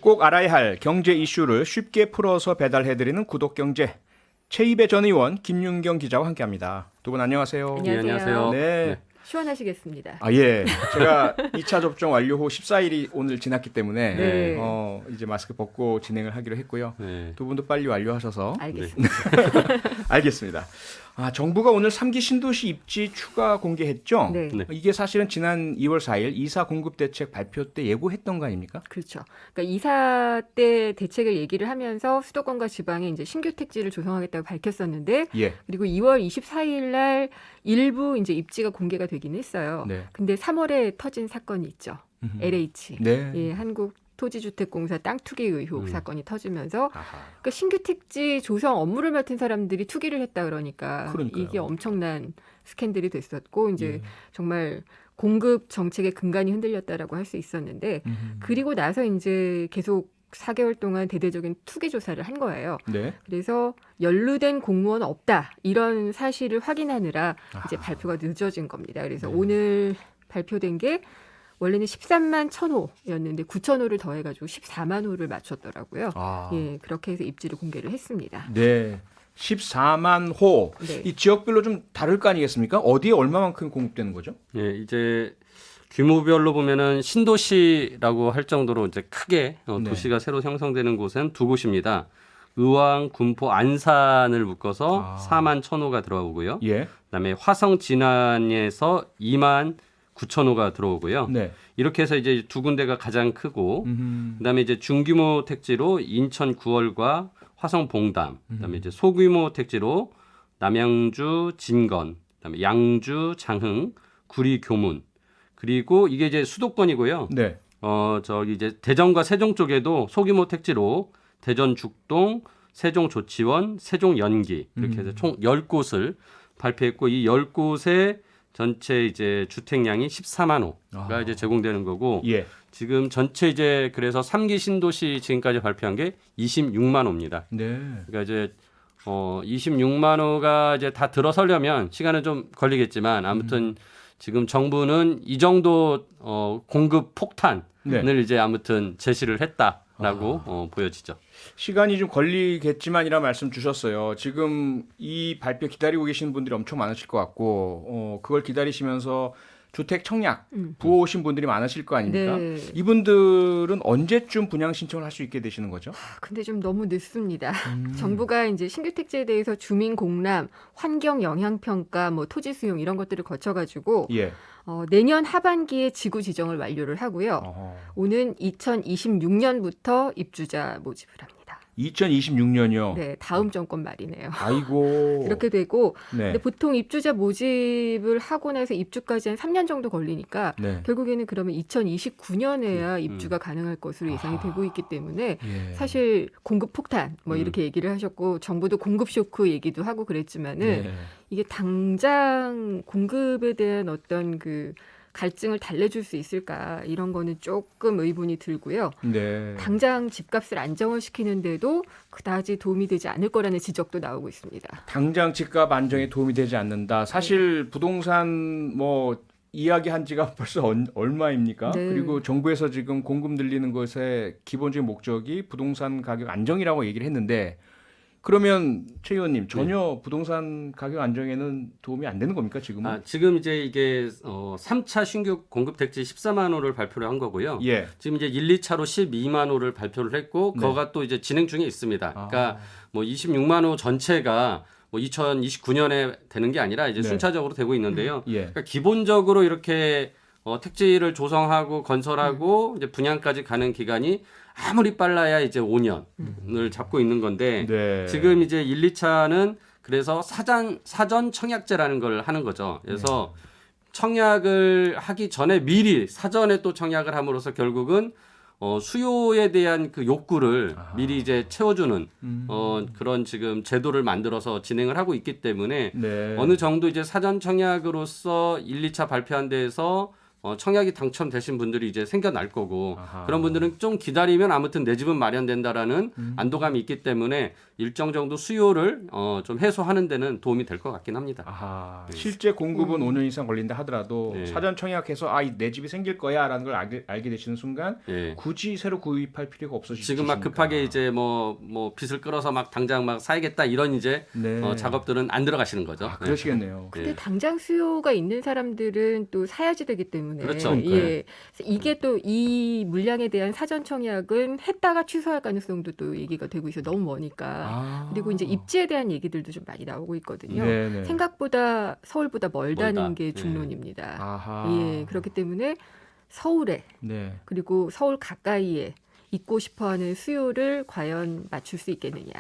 꼭 알아야 할 경제 이슈를 쉽게 풀어서 배달해드리는 구독경제. 최입의 전 의원 김윤경 기자와 함께합니다. 두 분 안녕하세요. 안녕하세요. 안녕하세요. 네. 시원하시겠습니다. 예. 제가 2차 접종 완료 후 14일이 오늘 지났기 때문에 네. 이제 마스크 벗고 진행을 하기로 했고요. 네. 두 분도 빨리 완료하셔서 알겠습니다. 알겠습니다. 정부가 오늘 3기 신도시 입지 추가 공개했죠? 네. 네. 이게 사실은 지난 2월 4일 이사 공급 대책 발표 때 예고했던 거 아닙니까? 그렇죠. 그러니까 이사 때 대책을 얘기를 하면서 수도권과 지방에 이제 신규 택지를 조성하겠다고 밝혔었는데, 예. 그리고 2월 24일 날 일부 이제 입지가 공개가 되긴 했어요. 네. 근데 3월에 터진 사건이 있죠. LH. 네. 예, 한국토지주택공사 땅 투기 의혹 사건이 터지면서 아하. 그러니까 신규 택지 조성 업무를 맡은 사람들이 투기를 했다 그러니까 그러니까요. 이게 엄청난 스캔들이 됐었고 이제 예. 정말 공급 정책의 근간이 흔들렸다라고 할 수 있었는데 그리고 나서 이제 계속 4개월 동안 대대적인 투기 조사를 한 거예요. 네. 그래서 연루된 공무원 없다 이런 사실을 확인하느라 이제 아하. 발표가 늦어진 겁니다. 그래서 네. 오늘 발표된 게 원래는 13만 1,000호였는데 9,000호를 더해가지고 14만 호를 맞췄더라고요. 아. 예, 그렇게 해서 입지를 공개를 했습니다. 네. 14만 호. 네. 이 지역별로 좀 다를 거 아니겠습니까? 어디에 얼마만큼 공급되는 거죠? 예, 이제 규모별로 보면은 신도시라고 할 정도로 이제 크게 네. 도시가 새로 형성되는 곳은 두 곳입니다. 의왕, 군포, 안산을 묶어서 4만 1,000호가 들어오고요. 예. 그다음에 화성, 진안에서 2만 9,000호가 들어오고요. 네. 이렇게 해서 이제 두 군데가 가장 크고, 그다음에 이제 중규모 택지로 인천 구월과 화성 봉담, 그다음에 이제 소규모 택지로 남양주 진건, 그다음에 양주 장흥, 구리 교문, 그리고 이게 이제 수도권이고요. 네. 저기 이제 대전과 세종 쪽에도 소규모 택지로 대전 죽동, 세종 조치원, 세종 연기 이렇게 해서 총 10곳을 발표했고 이 10곳의 전체 이제 주택량이 14만 호가 이제 제공되는 거고 예. 지금 전체 이제 그래서 3기 신도시 지금까지 발표한 게 26만 호입니다. 네. 그러니까 이제 26만 호가 이제 다 들어서려면 시간은 좀 걸리겠지만 아무튼 지금 정부는 이 정도 공급 폭탄을 네. 이제 아무튼 제시를 했다라고 보여지죠. 시간이 좀 걸리겠지만이라 말씀 주셨어요. 지금 이 발표 기다리고 계시는 분들이 엄청 많으실 것 같고 그걸 기다리시면서 주택 청약 부어오신 분들이 많으실 거 아닙니까? 네. 이분들은 언제쯤 분양 신청을 할 수 있게 되시는 거죠? 근데 좀 너무 늦습니다. 정부가 이제 신규 택지에 대해서 주민 공람, 환경 영향 평가, 뭐 토지 수용 이런 것들을 거쳐가지고 예. 내년 하반기에 지구 지정을 완료를 하고요. 오는 2026년부터 입주자 모집을 합니다. 2026년이요. 네, 다음 정권 말이네요. 아이고. 이렇게 되고, 네. 근데 보통 입주자 모집을 하고 나서 입주까지 한 3년 정도 걸리니까 네. 결국에는 그러면 2029년에야 입주가 가능할 것으로 예상이 되고 있기 때문에 예. 사실 공급 폭탄 뭐 이렇게 얘기를 하셨고 정부도 공급 쇼크 얘기도 하고 그랬지만은 네. 이게 당장 공급에 대한 어떤 그 갈증을 달래줄 수 있을까 이런 거는 조금 의문이 들고요. 네. 당장 집값을 안정화시키는데도 그다지 도움이 되지 않을 거라는 지적도 나오고 있습니다. 당장 집값 안정에 도움이 되지 않는다. 사실 부동산 뭐 이야기한 지가 벌써 얼마입니까? 네. 그리고 정부에서 지금 공급 늘리는 것의 기본적인 목적이 부동산 가격 안정이라고 얘기를 했는데 그러면 최 의원님 전혀 부동산 가격 안정에는 도움이 안 되는 겁니까 지금은? 지금 이제 이게 3차 신규 공급 택지 14만 호를 발표를 한 거고요. 예. 지금 이제 1, 2차로 12만 호를 발표를 했고 네. 그거가 또 이제 진행 중에 있습니다. 그러니까 뭐 26만 호 전체가 뭐 2029년에 되는 게 아니라 이제 네. 순차적으로 되고 있는데요. 예. 그러니까 기본적으로 이렇게 택지를 조성하고 건설하고 이제 분양까지 가는 기간이 아무리 빨라야 이제 5년을 잡고 있는 건데 네. 지금 이제 1, 2차는 그래서 사전 청약제라는 걸 하는 거죠. 그래서 청약을 하기 전에 미리 사전에 또 청약을 함으로써 결국은 수요에 대한 그 욕구를 미리 이제 채워주는 그런 지금 제도를 만들어서 진행을 하고 있기 때문에 네. 어느 정도 이제 사전 청약으로서 1, 2차 발표한 데에서 청약이 당첨되신 분들이 이제 생겨날 거고 아하. 그런 분들은 좀 기다리면 아무튼 내 집은 마련된다라는 안도감이 있기 때문에 일정 정도 수요를 좀 해소하는 데는 도움이 될 것 같긴 합니다. 아하. 실제 공급은 5년 이상 걸린다 하더라도 네. 사전 청약해서 내 집이 생길 거야라는 걸 알게 되시는 순간 예. 굳이 새로 구입할 필요가 없어지시니까. 지금 막 급하게 이제 뭐 빚을 끌어서 막 당장 막 사야겠다 이런 이제 네. 작업들은 안 들어가시는 거죠. 아, 그러시겠네요. 근데 예. 당장 수요가 있는 사람들은 또 사야지 되기 때문에 그렇죠. 예. 이게 또 이 물량에 대한 사전 청약은 했다가 취소할 가능성도 또 얘기가 되고 있어 너무 머니까. 아. 그리고 이제 입지에 대한 얘기들도 좀 많이 나오고 있거든요. 네네. 생각보다 서울보다 멀다는 멀다. 게 네. 중론입니다. 아하. 예, 그렇기 때문에 서울에 네. 그리고 서울 가까이에 있고 싶어하는 수요를 과연 맞출 수 있겠느냐.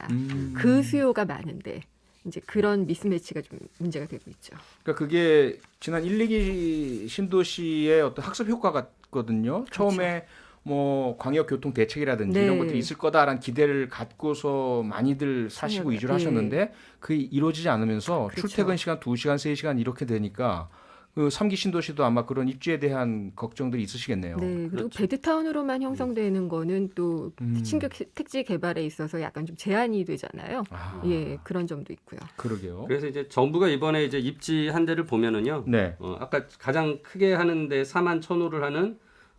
그 수요가 많은데 이제 그런 미스매치가 좀 문제가 되고 있죠. 그러니까 그게 지난 1, 2기 신도시의 어떤 학습 효과 같거든요. 처음에 뭐 광역 교통 대책이라든지 네. 이런 것들이 있을 거다라는 기대를 갖고서 많이들 사시고 청약을, 이주를 예. 하셨는데 그게 이루어지지 않으면서 그렇죠. 출퇴근 시간 2시간, 3시간 이렇게 되니까 그 3기 신도시도 아마 그런 입지에 대한 걱정들이 있으시겠네요. 네, 그리고 그렇죠. 베드타운으로만 형성되는 거는 또 신규 택지 개발에 있어서 약간 좀 제한이 되잖아요. 아, 예, 그런 점도 있고요. 그러게요. 그래서 이제 정부가 이번에 이제 입지 한 대를 보면은요. 네. 아까 가장 크게 하는데 4만 1,000호를 하는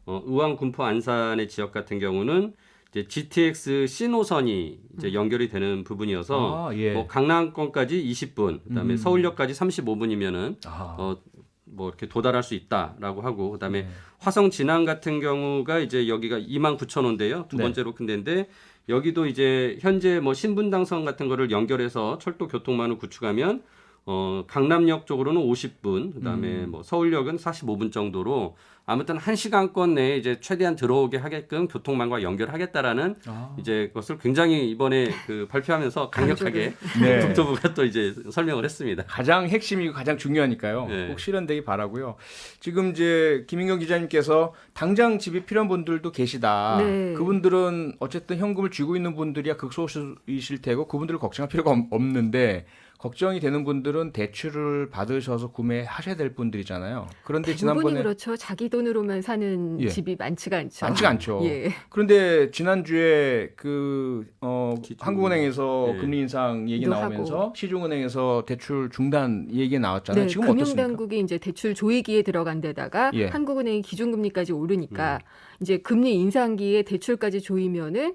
의왕, 군포, 안산의 지역 같은 경우는 이제 GTX C노선이 이제 연결이 되는 부분이어서 아, 예. 뭐 강남권까지 20분, 그다음에 서울역까지 35분이면은 아, 뭐 이렇게 도달할 수 있다라고 하고 그다음에 네. 화성 진안 같은 경우가 이제 여기가 29,000호인데요. 두 네. 번째로 큰 데인데 여기도 이제 현재 뭐 신분당선 같은 거를 연결해서 철도 교통망을 구축하면 강남역 쪽으로는 50분, 그다음에 뭐 서울역은 45분 정도로 아무튼 1시간권 내에 이제 최대한 들어오게 하게끔 교통망과 연결하겠다라는 이제 그것을 굉장히 이번에 그 발표하면서 강력하게 네. 국토부가 또 이제 설명을 했습니다. 가장 핵심이고 가장 중요하니까요. 네. 꼭 실현되기 바라고요. 지금 이제 김인경 기자님께서 당장 집이 필요한 분들도 계시다. 네. 그분들은 어쨌든 현금을 쥐고 있는 분들이야 극소수이실 테고 그분들을 걱정할 필요가 없는데 걱정이 되는 분들은 대출을 받으셔서 구매하셔야 될 분들이잖아요. 그런데 대부분이 지난번에 그렇죠. 자기 돈으로만 사는 예. 집이 많지가 않죠. 많지가 않죠. 예. 그런데 지난주에 한국은행에서 예. 금리 인상 얘기 도 나오면서 하고. 시중은행에서 대출 중단 얘기 나왔잖아요. 네, 지금 어떻습니까? 금융당국이 이제 대출 조이기에 들어간 데다가 예. 한국은행이 기준금리까지 오르니까 이제 금리 인상기에 대출까지 조이면은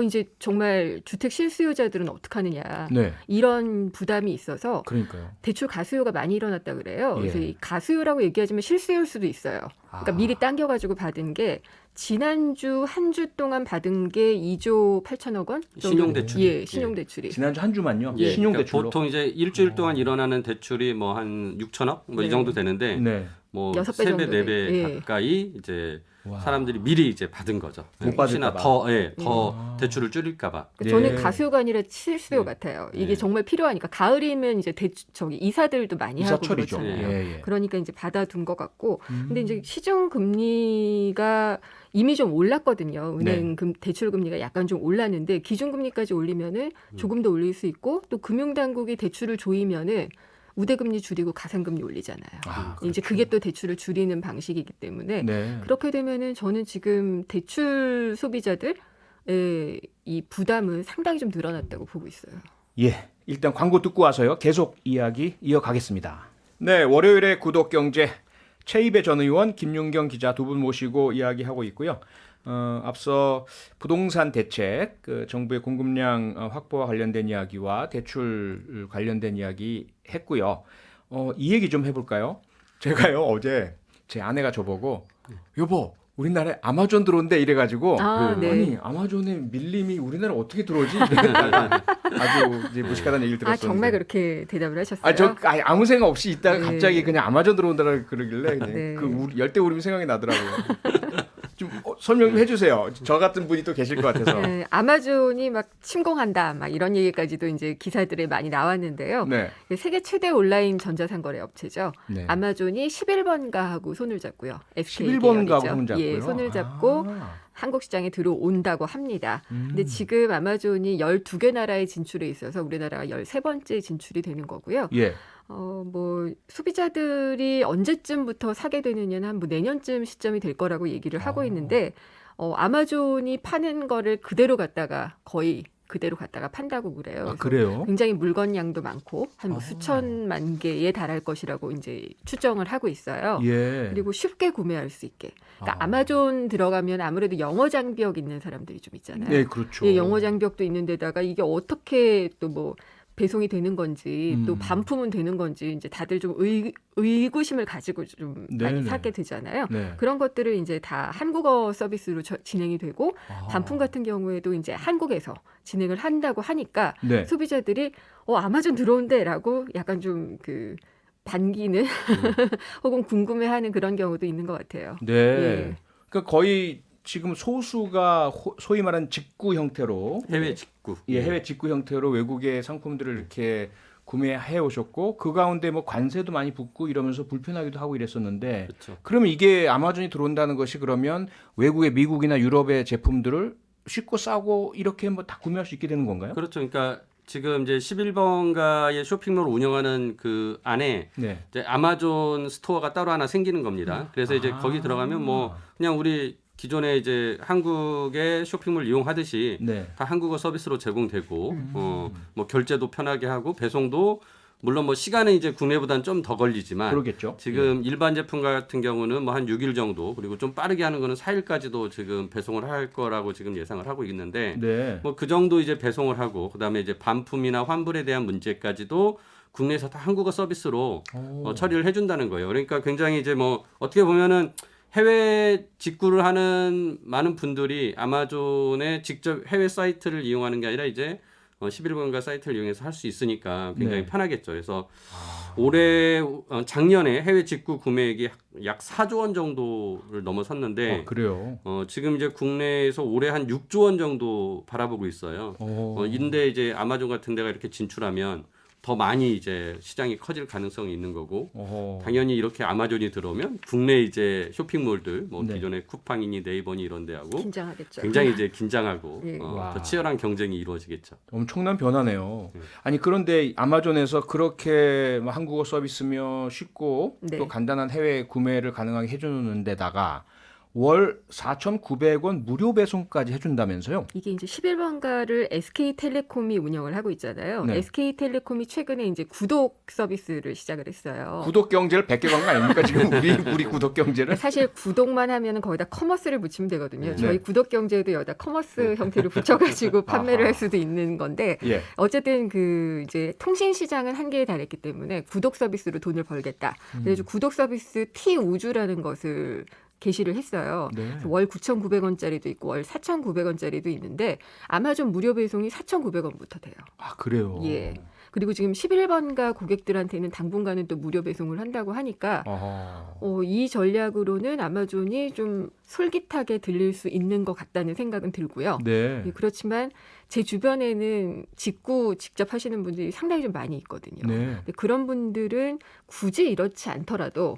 이제 정말 주택 실수요자들은 어떡하느냐 네, 이런 부담이 있어서 그러니까요. 대출 가수요가 많이 일어났다 그래요. 그래서 예. 이 가수요라고 얘기하지만 실수요일 수도 있어요. 그러니까 아. 미리 당겨가지고 받은 게 지난주 한 주 동안 받은 게 2조 8천억 원 정도? 신용대출이. 예, 신용대출이. 지난주 한 주만요. 예, 신용대출로. 그러니까 보통 이제 일주일 동안 일어나는 대출이 뭐 한 6천억 뭐 이 네. 정도 되는데 네. 뭐 여섯 배 3배, 정도 4배 돼. 예. 가까이 이제 와. 사람들이 미리 이제 받은 거죠. 못 혹시나 받을까 봐. 더 대출을 줄일까 봐. 그러니까 네. 저는 가수요가 아니라 실수요 네. 같아요. 이게 네. 정말 필요하니까 가을이면 이제 이사들도 많이 하고 이사철이죠. 그렇잖아요. 예, 예. 그러니까 이제 받아둔 것 같고, 근데 이제 시중 금리가 이미 좀 올랐거든요. 은행 대출 금리가 약간 좀 올랐는데 기준 금리까지 올리면은 조금 더 올릴 수 있고 또 금융당국이 대출을 조이면은 우대금리 줄이고 가산금리 올리잖아요. 아, 이제 그게 또 대출을 줄이는 방식이기 때문에 네. 그렇게 되면은 저는 지금 대출 소비자들의 이 부담은 상당히 좀 늘어났다고 보고 있어요. 예. 일단 광고 듣고 와서요. 계속 이야기 이어가겠습니다. 네, 월요일에 구독경제 최입의 전 의원 김윤경 기자 두 분 모시고 이야기하고 있고요. 앞서 부동산 대책, 정부의 공급량 확보와 관련된 이야기와 대출 관련된 이야기 했고요. 이 얘기 좀 해볼까요? 제가요 어제 제 아내가 저보고 여보 우리나라에 아마존 들어온대 이래가지고 네. 아니 아마존의 밀림이 우리나라에 어떻게 들어오지? 아주 이제 무식하다는 얘기를 들었었는데. 정말 그렇게 대답을 하셨어요? 아무 생각 없이 있다가 네. 갑자기 그냥 아마존 들어온다고 그러길래 그냥 네. 열대우림이 생각이 나더라고요. 좀 설명 좀 해주세요. 저 같은 분이 또 계실 것 같아서. 네, 아마존이 막 침공한다, 막 이런 얘기까지도 이제 기사들에 많이 나왔는데요. 네. 세계 최대 온라인 전자상거래 업체죠. 네. 아마존이 11번 가하고 손을 잡고요. SK 11번 가하고 계열이죠. 손을 잡고요. 예, 손을 잡고 한국 시장에 들어온다고 합니다. 근데 지금 아마존이 12개 나라에 진출해 있어서 우리나라가 13번째 진출이 되는 거고요. 예. 뭐 소비자들이 언제쯤부터 사게 되느냐는 한 뭐 내년쯤 시점이 될 거라고 얘기를 하고 있는데 아마존이 파는 거를 그대로 갖다가 거의 그대로 갖다가 판다고 그래요. 아, 그래서 그래요? 굉장히 물건량도 많고 한 뭐 수천만 개에 달할 것이라고 이제 추정을 하고 있어요. 예. 그리고 쉽게 구매할 수 있게. 그러니까 아마존 들어가면 아무래도 영어 장벽 있는 사람들이 좀 있잖아요. 네, 그렇죠. 예, 영어 장벽도 있는 데다가 이게 어떻게 또 뭐 배송이 되는 건지 또 반품은 되는 건지 이제 다들 좀 의구심을 가지고 좀 많이 네네. 사게 되잖아요. 네. 그런 것들을 이제 다 한국어 서비스로 진행이 되고 반품 같은 경우에도 이제 한국에서 진행을 한다고 하니까 네. 소비자들이 아마존 들어온대라고 약간 좀 그 반기는 혹은 궁금해하는 그런 경우도 있는 것 같아요. 네. 예. 그러니까 거의 지금 소수가 소위 말하는 직구 형태로 해외 직구. 예, 해외 직구 형태로 외국의 상품들을 이렇게 구매해 오셨고 그 가운데 뭐 관세도 많이 붙고 이러면서 불편하기도 하고 이랬었는데 그렇죠. 그러면 이게 아마존이 들어온다는 것이 그러면 외국의 미국이나 유럽의 제품들을 쉽고 싸고 이렇게 뭐 다 구매할 수 있게 되는 건가요? 그렇죠. 그러니까 지금 이제 11번가의 쇼핑몰을 운영하는 그 안에 네. 이제 아마존 스토어가 따로 하나 생기는 겁니다. 그래서 이제 거기 들어가면 뭐 그냥 우리 기존에 이제 한국의 쇼핑몰 이용하듯이 네. 다 한국어 서비스로 제공되고 뭐 결제도 편하게 하고 배송도 물론 뭐 시간은 이제 국내보다는 좀 더 걸리지만 그러겠죠. 지금 일반 제품 같은 경우는 뭐 한 6일 정도 그리고 좀 빠르게 하는 거는 4일까지도 지금 배송을 할 거라고 지금 예상을 하고 있는데 네. 뭐 그 정도 이제 배송을 하고 그다음에 이제 반품이나 환불에 대한 문제까지도 국내에서 다 한국어 서비스로 처리를 해준다는 거예요. 그러니까 굉장히 이제 뭐 어떻게 보면은 해외 직구를 하는 많은 분들이 아마존의 직접 해외 사이트를 이용하는 게 아니라 이제 11번가 사이트를 이용해서 할 수 있으니까 굉장히 네. 편하겠죠. 그래서 올해 작년에 해외 직구 구매액이 약 4조 원 정도를 넘어섰는데 그래요. 지금 이제 국내에서 올해 한 6조 원 정도 바라보고 있어요. 인데 이제 아마존 같은 데가 이렇게 진출하면 더 많이 이제 시장이 커질 가능성이 있는 거고 당연히 이렇게 아마존이 들어오면 국내 이제 쇼핑몰들 뭐 네. 기존의 쿠팡이니 네이버니 이런 데하고 긴장하겠죠. 굉장히 이제 긴장하고 예. 더 치열한 경쟁이 이루어지겠죠. 엄청난 변화네요. 아니 그런데 아마존에서 그렇게 뭐 한국어 서비스며 쉽고 네. 또 간단한 해외 구매를 가능하게 해주는 데다가 월 4,900원 무료 배송까지 해준다면서요? 이게 이제 11번가를 SK텔레콤이 운영을 하고 있잖아요. 네. SK텔레콤이 최근에 이제 구독 서비스를 시작을 했어요. 구독 경제를 100개 간 거 아닙니까 지금 우리 구독 경제를? 사실 구독만 하면 거기다 커머스를 붙이면 되거든요. 네. 저희 구독 경제도 여기다 커머스 형태로 붙여가지고 판매를 할 수도 있는 건데 예. 어쨌든 그 이제 통신 시장은 한계에 달했기 때문에 구독 서비스로 돈을 벌겠다. 그래서 구독 서비스 T 우주라는 것을 게시를 했어요. 네. 그래서 월 9,900원짜리도 있고 월 4,900원짜리도 있는데 아마존 무료 배송이 4,900원부터 돼요. 아 그래요. 예. 그리고 지금 11번가 고객들한테는 당분간은 또 무료 배송을 한다고 하니까 이 전략으로는 아마존이 좀 솔깃하게 들릴 수 있는 것 같다는 생각은 들고요. 네. 예, 그렇지만 제 주변에는 직구 직접 하시는 분들이 상당히 좀 많이 있거든요. 네. 근데 그런 분들은 굳이 이렇지 않더라도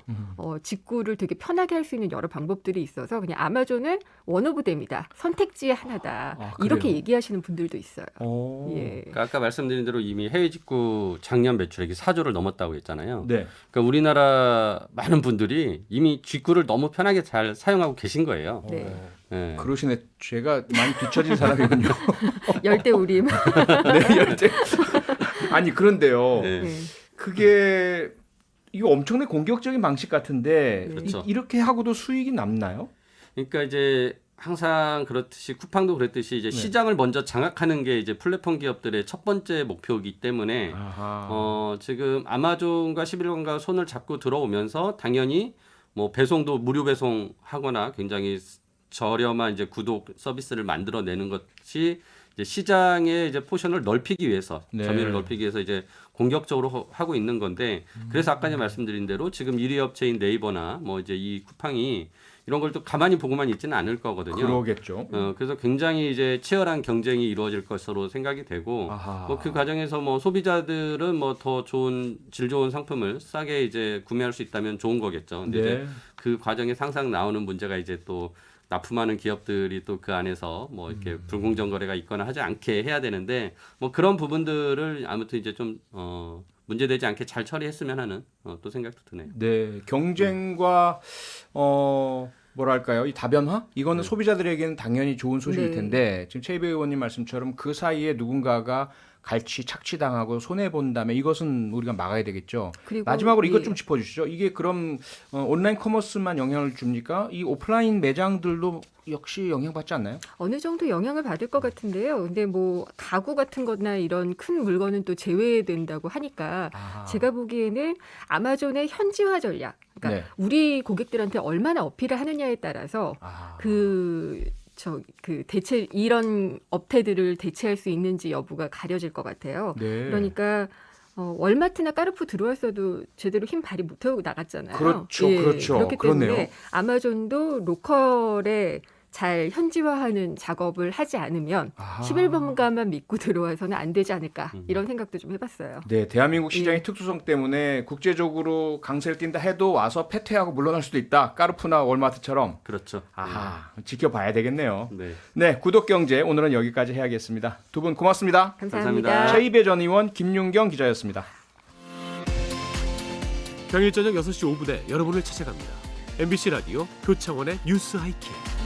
직구를 되게 편하게 할 수 있는 여러 방법들이 있어서 그냥 아마존은 원오브댐이다. 선택지의 하나다. 아, 이렇게 그래요? 얘기하시는 분들도 있어요. 예. 그러니까 아까 말씀드린 대로 이미 해외 직구 작년 매출액이 4조를 넘었다고 했잖아요. 네. 그러니까 우리나라 많은 분들이 이미 직구를 너무 편하게 잘 사용하고 계신 거예요. 네. 예. 그러시네. 제가 많이 뒤처진 사람이군요. 열대우림. 네, 열대. 아니 그런데요. 네. 네. 그게 이거 엄청나게 공격적인 방식 같은데 그렇죠. 이렇게 하고도 수익이 남나요? 그러니까 이제 항상 그렇듯이 쿠팡도 그랬듯이 이제 시장을 먼저 장악하는 게 이제 플랫폼 기업들의 첫 번째 목표이기 때문에 지금 아마존과 11번가 손을 잡고 들어오면서 당연히 뭐 배송도 무료 배송하거나 굉장히 저렴한 이제 구독 서비스를 만들어내는 것이 이제 시장의 이제 포션을 넓히기 위해서 네. 점유율을 넓히기 위해서 이제 공격적으로 하고 있는 건데 그래서 아까 이제 말씀드린 대로 지금 1위 업체인 네이버나 뭐 이제 이 쿠팡이 이런 걸 또 가만히 보고만 있지는 않을 거거든요. 그러겠죠. 그래서 굉장히 이제 치열한 경쟁이 이루어질 것으로 생각이 되고 뭐 그 과정에서 뭐 소비자들은 뭐 더 좋은 질 좋은 상품을 싸게 이제 구매할 수 있다면 좋은 거겠죠. 근데 네. 이제 그 과정에 항상 나오는 문제가 이제 또 납품하는 기업들이 또 그 안에서 뭐 이렇게 불공정 거래가 있거나 하지 않게 해야 되는데 뭐 그런 부분들을 아무튼 이제 좀 문제되지 않게 잘 처리했으면 하는 또 생각도 드네요. 네, 경쟁과 뭐랄까요, 이 다변화? 이거는 소비자들에게는 당연히 좋은 소식일 네. 텐데 지금 최이배 의원님 말씀처럼 그 사이에 누군가가 갈취 착취당하고 손해 본다면 이것은 우리가 막아야 되겠죠. 그리고 마지막으로 이것 예. 좀 짚어주시죠. 이게 그럼 온라인 커머스만 영향을 줍니까? 이 오프라인 매장들도 역시 영향받지 않나요? 어느 정도 영향을 받을 것 같은데요. 근데 뭐 가구 같은 거나 이런 큰 물건은 또 제외된다고 하니까 아하. 제가 보기에는 아마존의 현지화 전략, 그러니까 네. 우리 고객들한테 얼마나 어필을 하느냐에 따라서 아. 그 대체 이런 업태들을 대체할 수 있는지 여부가 가려질 것 같아요. 네. 그러니까 월마트나 까르푸 들어왔어도 제대로 힘 발휘 못하고 나갔잖아요. 그렇죠, 그렇죠. 그렇기 그렇네요. 때문에 아마존도 로컬에 잘 현지화하는 작업을 하지 않으면 아하. 11번가만 믿고 들어와서는 안 되지 않을까 이런 생각도 좀 해봤어요. 네, 대한민국 시장의 예. 특수성 때문에 국제적으로 강세를 띈다 해도 와서 패퇴하고 물러날 수도 있다. 까르푸나 월마트처럼. 그렇죠. 아하, 지켜봐야 되겠네요. 네. 네, 구독경제 오늘은 여기까지 해야겠습니다. 두 분 고맙습니다. 감사합니다. 감사합니다. 최이배 전 의원, 김윤경 기자였습니다. 평일 저녁 6시 5분에 여러분을 찾아갑니다. MBC 라디오 표창원의 뉴스 하이킥.